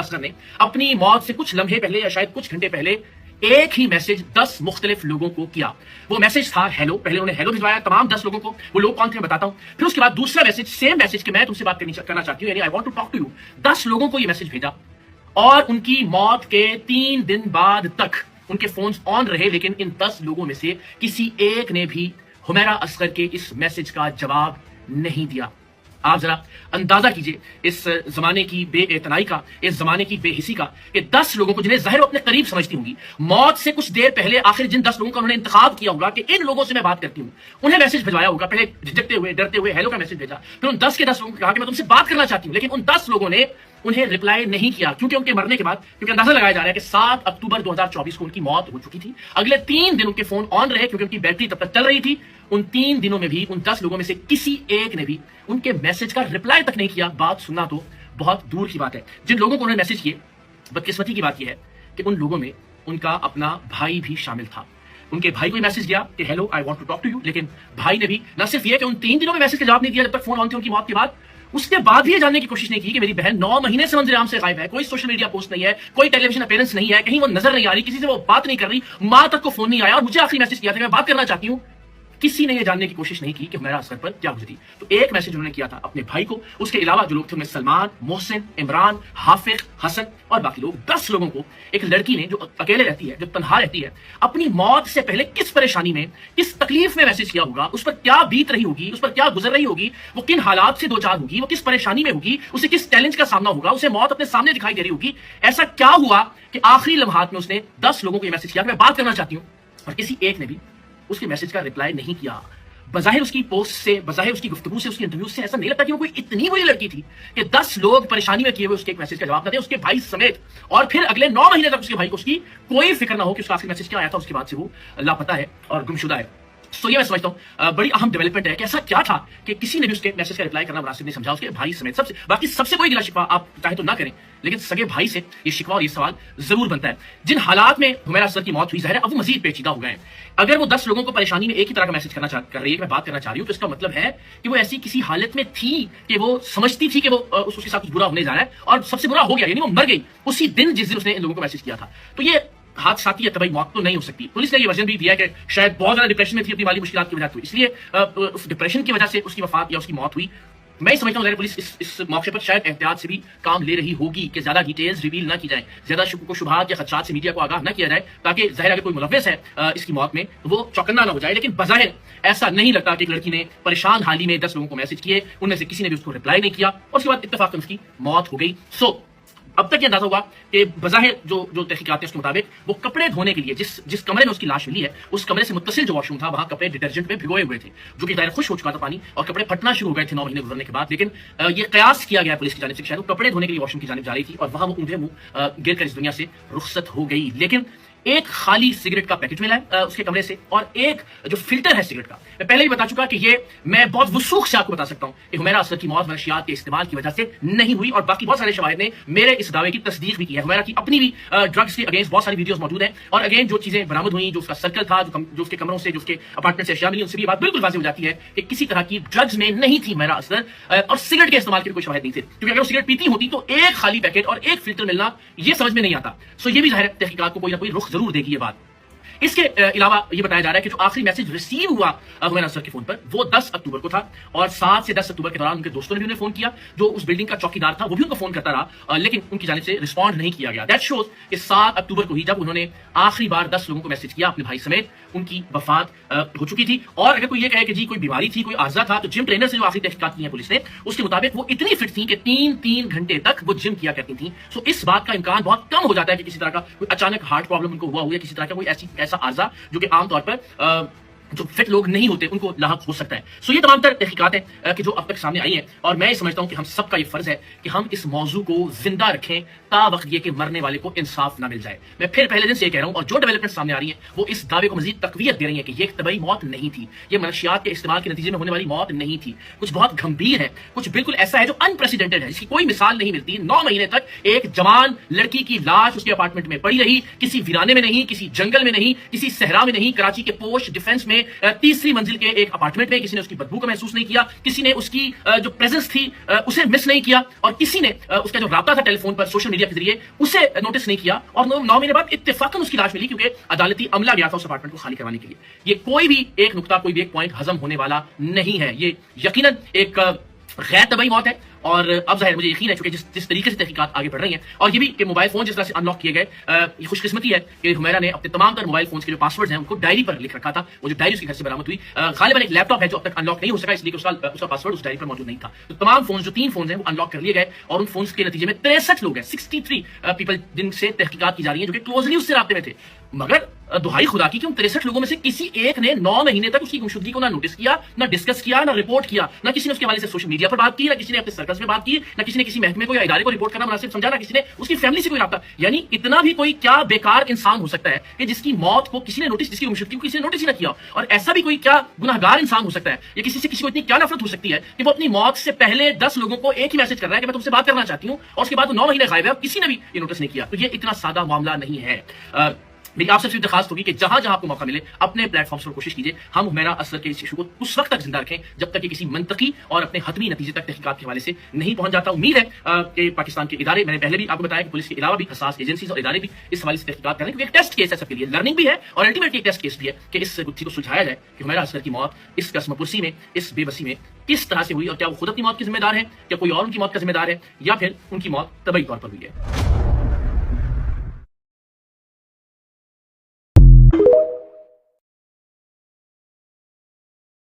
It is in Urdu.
اصغر نے اپنی موت سے کچھ لمحے پہلے یا شاید کچھ گھنٹے پہلے ایک ہی میسج 10 مختلف لوگوں کو کیا. وہ میسج تھا ہیلو. پہلے انہوں نے ہیلو بھجوایا تمام 10 لوگوں کو. وہ لوگ کون تھے میں بتاتا ہوں. پھر اس کے بعد دوسرا میسج, سیم میسج کہ میں تم سے بات کرنا چاہتی ہوں, یعنی I want to talk to you. 10 لوگوں کو یہ میسج بھیجا اور ان کی موت کے 3 دن بعد تک ان کے فونز آن رہے, لیکن ان 10 لوگوں میں سے کسی ایک نے بھی حمیرہ اصغر کے اس میسج کا جواب نہیں دیا. آپ ذرا اندازہ کیجئے اس زمانے کی بے اعتنائی کا, اس زمانے کی بے حسی کا, کہ 10 لوگوں کو جنہیں ظاہر اپنے قریب سمجھتی ہوں گی, موت سے کچھ دیر پہلے آخر جن 10 لوگوں کا انہوں نے انتخاب کیا ہوگا کہ ان لوگوں سے میں بات کرتی ہوں, انہیں میسج بھجوایا ہوگا. پہلے جھجکتے ہوئے ڈرتے ہوئے ہیلو کا میسج بھیجا, پھر ان 10 کے 10 لوگوں کو کہا کہ میں تم سے بات کرنا چاہتی ہوں, لیکن ان 10 لوگوں نے انہیں رپلائی نہیں کیا, کیونکہ ان کے مرنے کے بعد, کیونکہ اندازہ لگایا جا رہا ہے کہ 7 اکتوبر 2024 کو ان کی موت ہو چکی تھی. اگلے 3 دن ان کے فون آن رہے کیونکہ ان کی بیٹری تب تک چل رہی تھی. ان 3 دنوں میں بھی ان 10 لوگوں میں سے کسی ایک نے بھی ان کے میسج کا رپلائی تک نہیں کیا. بات سننا تو بہت دور کی بات ہے. جن لوگوں کو انہوں نے میسج کیے, بدقسمتی کی بات یہ ہے کہ ان لوگوں میں ان کا اپنا بھائی بھی شامل تھا. ان کے بھائی کو میسج گیا کہ hello I want to talk to you, لیکن بھائی نے بھی نہ صرف یہ کہ ان 3 دنوں میں میسج کا جواب نہیں دیا جب تک فون آن تھے ان کی موت کے بعد, اس کے بعد بھی یہ جاننے کی کوشش نہیں کی کہ میری بہن 9 مہینے سے منظر عام سے غائب ہے, کوئی سوشل میڈیا پوسٹ نہیں ہے, کوئی ٹیلی ویژن اپیرنس نہیں ہے, کہیں وہ نظر نہیں آ رہی, کسی سے وہ بات نہیں کر رہی, ماں تک کو فون نہیں آیا, اور مجھے آخری میسج کیا تھا کہ میں بات کرنا چاہتی ہوں. کسی نے یہ جاننے کی کوشش نہیں کی کہ حمیرہ اصغر پر کیا گزری. تو ایک میسج انہوں نے کیا تھا اپنے بھائی کو. اس کے علاوہ جو لوگ تھے ان میں سلمان, محسن, عمران, حافظ, حسن اور باقی لوگ. 10 لوگوں کو ایک لڑکی نے جو اکیلے رہتی ہے, جو تنہا رہتی ہے, اپنی موت سے پہلے کس پریشانی میں, کس تکلیف میں میسج کیا ہوگا, اس پر کیا بیت رہی ہوگی, اس پر کیا گزر رہی ہوگی, وہ کن حالات سے دوچار ہوگی, وہ کس پریشانی میں ہوگی, اسے کس چیلنج کا سامنا ہوگا, اسے موت اپنے سامنے دکھائی دے رہی ہوگی. ایسا کیا ہوا کہ آخری لمحات میں اس نے 10 لوگوں کو یہ میسج کیا کہ میں بات کرنا چاہتی ہوں, اور کسی ایک نے بھی اس کے میسج کا رپلائی نہیں کیا. بظاہر اس کی پوسٹ سے, بظاہر اس کی گفتگو سے, اس کی انٹرویو سے ایسا نہیں لگتا کہ وہ کوئی اتنی بڑی لڑکی تھی کہ 10 لوگ پریشانی میں کیے ہوئے اس کے ایک میسج کا جواب نہ دیں, اس کے بھائی سمیت, اور پھر اگلے 9 مہینے تک اس کے بھائی کو اس کی کوئی فکر نہ ہو کہ اس کا آخری میسج کیا آیا تھا. اس کے بعد سے وہ لاپتہ ہے اور گمشدہ ہے. تو یہ میں سمجھتا ہوں بڑی اہم ڈیولپمنٹ ہے کہ ایسا کیا تھا کہ کسی نے بھی اس کے میسج کا رپلائی کرنا مناسب نہیں سمجھا, اس کے بھائی سمیت. سب سے کوئی گلا شکوہ آپ چاہے تو نہ کریں, لیکن سگے بھائی سے یہ شکوہ اور یہ سوال ضرور بنتا ہے. جن حالات میں حمیرہ اصغر کی موت ہوئی, ظاہر ہے اب وہ مزید پیچیدہ ہو گئے ہیں. اگر وہ 10 لوگوں کو پریشانی میں ایک ہی طرح کا میسج کر رہی ہے کہ میں بات کرنا چاہ رہی ہوں, تو اس کا مطلب ہے کہ وہ ایسی کسی حالت میں تھی کہ وہ سمجھتی تھی کہ وہ اس کے ساتھ کچھ برا ہونے جا رہا ہے, اور سب سے برا ہو گیا, یعنی وہ مر گئی اسی دن جس دن اس نے ان لوگوں کو میسج کیا تھا. تو یہ حادثاتی یا طبعی موت تو نہیں ہو سکتی. پولیس نے یہ ورژن بھی دیا کہ شاید بہت زیادہ ڈپریشن میں تھی اپنی مالی مشکلات کی وجہ سے, اس لیے اس ڈپریشن کی وجہ سے اس کی وفات یا اس کی موت ہوئی. میں سمجھتا ہوں پولیس اس موقع پر شاید احتیاط سے بھی کام لے رہی ہوگی کہ زیادہ ڈیٹیلز ریویل نہ کی جائیں, زیادہ شکوک و شبہات یا خدشات سے میڈیا کو آگاہ نہ کیا جائے, تاکہ ظاہر اگر کوئی ملوث ہے اس کی موت میں وہ چوکنا نہ ہو جائے. لیکن بظاہر ایسا نہیں لگتا کہ ایک لڑکی نے پریشان حالی میں 10 لوگوں کو میسج کیے, ان میں سے کسی نے بھی اس کو رپلائی نہیں کیا, اور اس کے بعد اتفاقاً اس کی موت ہو گئی. اب تک یہ اندازہ ہوا کہ بظاہر جو تحقیقات ہیں اس کے مطابق وہ کپڑے دھونے کے لیے جس کمرے میں اس کی لاش ملی ہے, اس کمرے سے متصل جو واش روم تھا, وہاں کپڑے ڈٹرجنٹ میں بھگوئے ہوئے تھے, جو کہ ظاہر خوش ہو چکا تھا پانی, اور کپڑے پھٹنا شروع ہو گئے تھے 9 مہینے گزرنے کے بعد. لیکن یہ قیاس کیا گیا پولیس کی جانب سے شاید وہ کپڑے دھونے کے لیے واش روم کی جانب جا رہی تھی, اور وہاں وہ اونھے منہ گر کر اس دنیا سے رخصت ہو گئی. لیکن ایک خالی سگریٹ کا پیکٹ ملا ہے اس کے کمرے سے, اور ایک جو فلٹر ہے سگریٹ کا. میں پہلے ہی بتا چکا کہ یہ میں بہت وثوق سے آپ کو بتا سکتا ہوں کہ حمیرہ اصغر کی موت منشیات کے استعمال کی وجہ سے نہیں ہوئی, اور باقی بہت سارے شواہد نے میرے اس دعوے کی تصدیق بھی کی ہے. حمیرہ کی اپنی بھی ڈرگس کے اگینسٹ بہت ساری ویڈیوز موجود ہیں, اور اگین جو چیزیں برآمد ہوئی, جو اس کا سرکل تھا, جو اس کے کمروں سے, جو اس کے اپارٹمنٹ سے اشیاء ملی, ان سے بھی بات بالکل واضح ہو جاتی ہے کہ کسی طرح کی ڈرگس میں نہیں تھی حمیرہ اصغر, اور سگریٹ کے استعمال کے کوئی شواہد نہیں تھے. کیونکہ اگر وہ سگریٹ پیتی ہوتی تو ایک خالی پیکٹ اور ایک فلٹر ملنا یہ سمجھ میں نہیں آتا. یہ بھی ظاہر تحقیقات کو کوئی نہ کوئی رخ ضرور دے گی یہ بات. اس کے علاوہ یہ بتایا جا رہا ہے کہ جو آخری میسج ریسیو ہوا حمیرہ اصغر کے فون پر وہ 10 اکتوبر کو تھا, اور 7 سے 10 اکتوبر کے دوران ان کے دوستوں نے بھی انہیں فون کیا. جو اس بلڈنگ کا چوکیدار تھا وہ بھی ان کو فون کرتا رہا, لیکن ان کی جانب سے رسپانڈ نہیں کیا گیا. دیٹ شوز کہ 7 اکتوبر کو ہی جب انہوں نے آخری بار 10 لوگوں کو میسج کیا اپنے بھائی سمیت, ان کی وفات ہو چکی تھی. اور اگر کوئی یہ کہے کہ جی کوئی بیماری تھی, کوئی عارضہ تھا, تو جم ٹرینر سے جو آخری تحقیقات کی ہیں پولیس نے, اس کے مطابق وہ اتنی فٹ تھیں کہ 3 گھنٹے تک وہ جم کیا کرتی تھیں. اس بات کا امکان بہت کم ہو جاتا ہے کہ کسی طرح کا کوئی اچانک ہارٹ پرابلم ان کو ہوا ہو, یا کسی طرح کا کوئی ایسا عارضہ جو کہ عام طور پر جو فٹ لوگ نہیں ہوتے ان کو لاحق ہو سکتا ہے. یہ تمام تر تحقیقات ہیں کہ جو اب تک سامنے آئی ہیں, اور میں یہ سمجھتا ہوں کہ ہم سب کا یہ فرض ہے کہ ہم اس موضوع کو زندہ رکھیں تا وقت یہ کہ مرنے والے کو انصاف نہ مل جائے. میں پھر پہلے دن سے یہ کہہ رہا ہوں, اور جو ڈیولپمنٹ سامنے آ رہی ہیں وہ اس دعوے کو مزید تقویت دے رہی ہیں کہ یہ ایک طبعی موت نہیں تھی, یہ منشیات کے استعمال کے نتیجے میں ہونے والی موت نہیں تھی. کچھ بہت گھمبیر ہے, کچھ بالکل ایسا ہے جو انپریسیڈنٹڈ ہے, جس کی کوئی مثال نہیں ملتی. 9 مہینے تک ایک جوان لڑکی کی لاش اس کے اپارٹمنٹ میں پڑی رہی, کسی ویرانے میں نہیں, کسی جنگل میں نہیں, کسی صحرا میں نہیں, کراچی کے پوش ڈیفنس میں نے تیسری منزل کے ایک اپارٹمنٹ میں کسی نے اس کی بدبو کو محسوس نہیں کیا, کسی نے اس کی جو پریزنس تھی اسے مس نہیں کیا, اور کسی نے اس کا جو رابطہ تھا ٹیلی فون پر سوشل میڈیا کے ذریعے اسے نوٹس نہیں کیا, اور 9 مہینے بعد اتفاقاً اس کی لاش ملی کیونکہ عدالتی عملہ گیا تھا اس اپارٹمنٹ کو خالی کروانے کے لیے. یہ کوئی بھی ایک نقطہ, کوئی بھی ایک پوائنٹ ہضم ہونے والا نہیں ہے. یہ یقیناً ایک غیر طبعی موت ہے, اور اب ظاہر مجھے یقین ہے چونکہ جس طریقے سے تحقیقات آگے بڑھ رہی ہیں, اور یہ بھی کہ موبائل فون جس طرح سے ان لاک کیے گئے, یہ خوش قسمتی ہے کہ حمیرہ نے اپنے تمام تر موبائل فونز کے جو پاسورڈز ہیں ان کو ڈائری پر لکھ رکھا تھا. وہ جو ڈائری اس کے گھر سے برآمد ہوئی, غالباً ایک لیپ ٹاپ ہے جو اب تک ان لاک نہیں ہو سکا, اس لیے کہ اس کا پاسورڈ اس ڈائری پر موجود نہیں تھا. تو تمام فونز جو 3 فونز ہیں وہ ان لاک کر لیے گئے, اور ان فونز کے نتیجے میں 63 لوگ ہیں, 63 پیپل جن سے تحقیقات کی جا رہی ہیں جو کہ کلوزلی اس سے رابطے میں تھے. مگر دہائی خدا کی کہ ان 63 لوگوں میں سے کسی ایک نے 9 مہینے تک اس کی گمشدگی کو نہ نوٹس کیا, نہ ڈسکس کیا, نہ رپورٹ کیا, نہ کسی نے اس کے حوالے سے سوشل میڈیا پر بات کی, نہ کسی نے اپنے سرکلز میں بات کی, نہ کسی نے کسی محکمے کو یا ادارے کو رپورٹ کرنا مناسب سمجھا, نہ کسی نے اس کی فیملی سے کوئی رابطہ. یعنی اتنا بھی کوئی کیا بیکار انسان ہو سکتا ہے کہ جس کی موت کو کسی نے نوٹس, جس کی گمشدگی کو کسی نے نوٹس ہی نہ کیا. اور ایسا بھی کوئی کیا گناہگار انسان ہو سکتا ہے, یا کسی کو اتنی کیا نفرت ہو سکتی ہے کہ وہ اپنی موت سے پہلے 10 لوگوں کو ایک ہی میسج کر رہا ہے کہ میں تم سے بات کرنا چاہتی ہوں, اور اس کے بعد وہ 9 مہینے غائب ہے اور کسی نے بھی یہ نوٹس نہیں کیا. تو یہ اتنا سادہ معاملہ نہیں ہے. میری آپ سے درخواست ہوگی کہ جہاں جہاں آپ کو موقع ملے اپنے پلیٹ فارمز پر کوشش کیجیے ہم حمیرہ اصغر کے اس ایشو کو اس وقت تک زندہ رکھیں جب تک کہ کسی منطقی اور اپنے حتمی نتیجے تک تحقیقات کے حوالے سے نہیں پہنچ جاتا. امید ہے کہ پاکستان کے ادارے, میں نے پہلے بھی آپ کو بتایا کہ پولیس کے علاوہ بھی حساس ایجنسیز اور ادارے بھی اس حوالے سے تحقیقات کریں, کیونکہ ایک ٹیسٹ کیس ہے سب کے لیے, لرننگ بھی ہے اور الٹیمیٹلی ایک ٹیسٹ کیس بھی ہے کہ اس گتھی کو سلجھایا جائے کہ حمیرہ اصغر کی موت اس قسم پرسی میں, اس بے بسی میں کس طرح سے ہوئی, اور کیا وہ خود اپنی موت کی ذمہ دار ہے, کیا کوئی اور ان کی موت کا ذمہ دار ہے, یا پھر ان کی موت طبعی طور پر ہوئی ہے.